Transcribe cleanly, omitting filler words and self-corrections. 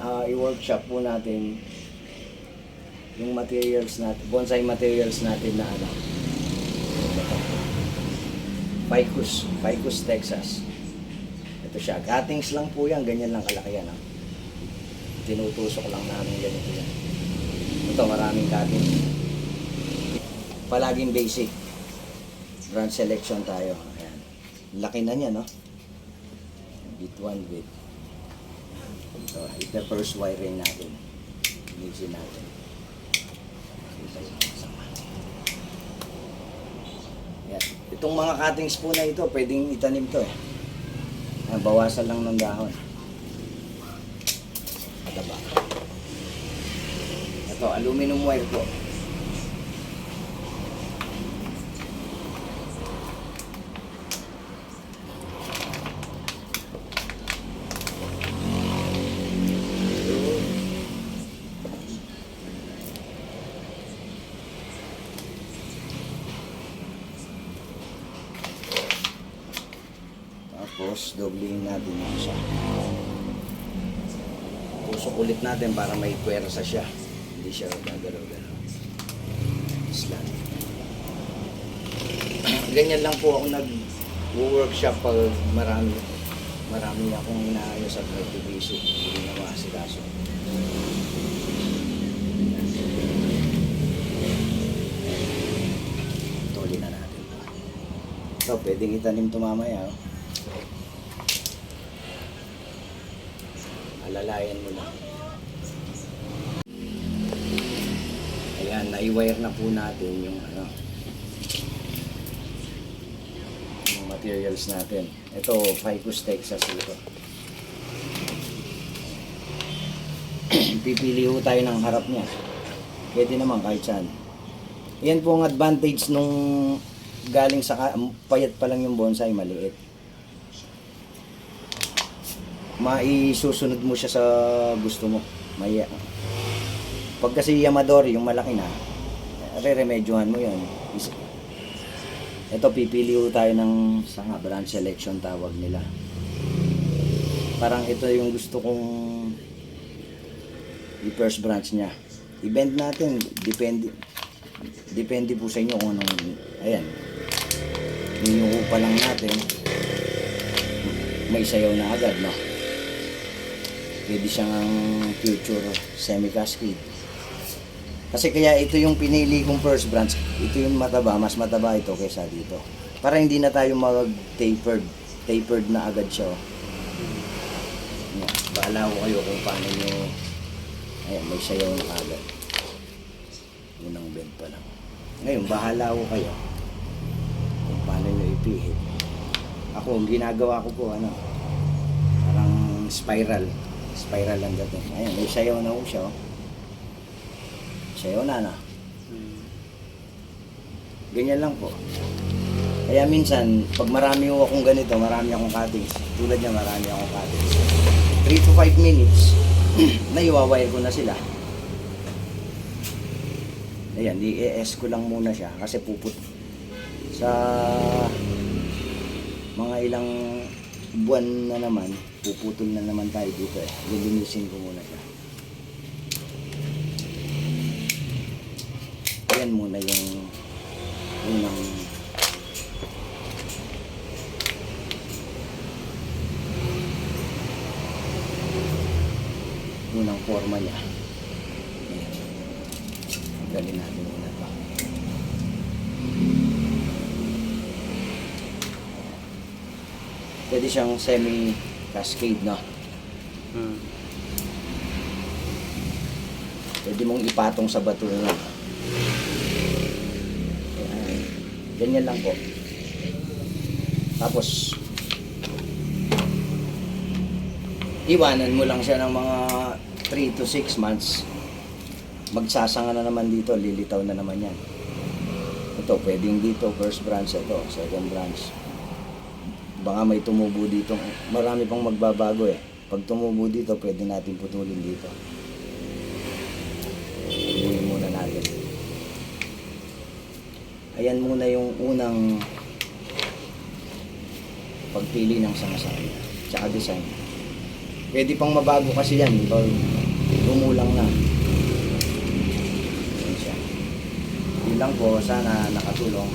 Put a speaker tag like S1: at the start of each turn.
S1: i-workshop po natin yung materials natin, bonsai materials natin na ano, Ficus, Texas. Ito siya, cuttings lang po yan, ganyan lang kalaki yan. Tinutusok lang namin ganito yan. Ito, maraming cuttings. Palaging basic. Branch selection tayo. Ayan. Laki na niya, no? Bit 1 bit. Ito, first wiring natin. Inisin natin. Ayan. Itong mga cuttings po na ito, pwedeng itanim to eh. Ayan, bawasan lang ng dahon. Mataba. Ito, aluminum wire po. Tapos, doblehin natin yung isa. Tusok ulit natin para may puwersa siya. Hindi siya gagalaw-galaw. Slant. Ganyan lang po ako nag-workshop pag marami akong inaayos at nag-busy. Hindi na makasikaso. Tuloy na natin. So, pwedeng itanim ito mamaya. Alalayan mo lang. Ayan, nai-wire na po natin yung ano, yung materials natin. Ito, Ficus, Texas ito. Pipili ho tayo ng harap niya. Pwede naman kahit saan. Yan po ang advantage nung galing sa payat pa lang yung bonsai, maliit. Maisusunod mo siya sa gusto mo. Pag kasi Yamadori, yung malaki na, re-remedyohan mo yun. Ito, pipili ho tayo ng sanga, branch selection tawag nila. Parang ito yung gusto kong i-first branch niya. I-bend natin, depende po sa inyo kung anong, ayan. Yung pa lang natin, may sayaw na agad, no? Pwede siyang future semi-cascade. Kasi kaya ito yung pinili kong first branch. Ito yung mataba, mas mataba ito kaysa dito. Para hindi na tayo mag-tapered na agad siya. Bahala ko kayo kung paano nyo, ayan, may sayaw na agad. Unang bend pa lang. Ngayon, bahala ko kayo kung paano nyo ipihit. Ako, ang ginagawa ko po, ano, parang spiral ang dating. Ayan, may sayaw na ho siya. Sayaw na. Ganyan lang po. Kaya minsan, pag marami ho akong ganito, marami akong cuttings. Tulad niya, marami akong cuttings. 3 to 5 minutes, naiwawire ko na sila. Ayan, i-ES ko lang muna siya kasi puput. Sa mga ilang buwan na naman, puputol na naman tayo dito eh. Lilinisin ko muna siya. Ayan muna yung unang forma niya. Ayan. Galing natin muna ito. Pwede siyang semi-cascade, no? Pwede mong ipatong sa bato na. Ganyan lang po. Tapos, iwanan mo lang siya ng mga 3 to 6 months. Magsasanga na naman dito, lilitaw na naman yan. Ito, pwedeng dito, first branch, ito, second branch. Baka may tumubo dito. Marami pang magbabago eh. Pag tumubo dito, pwede natin putulin dito. Iuwi muna natin. Ayan muna yung unang pagpili ng sanga-sanga. Tsaka design. Pwede pang mabago kasi yan, pag gumulang na. Yan siya. Yun lang po, sana nakatulong.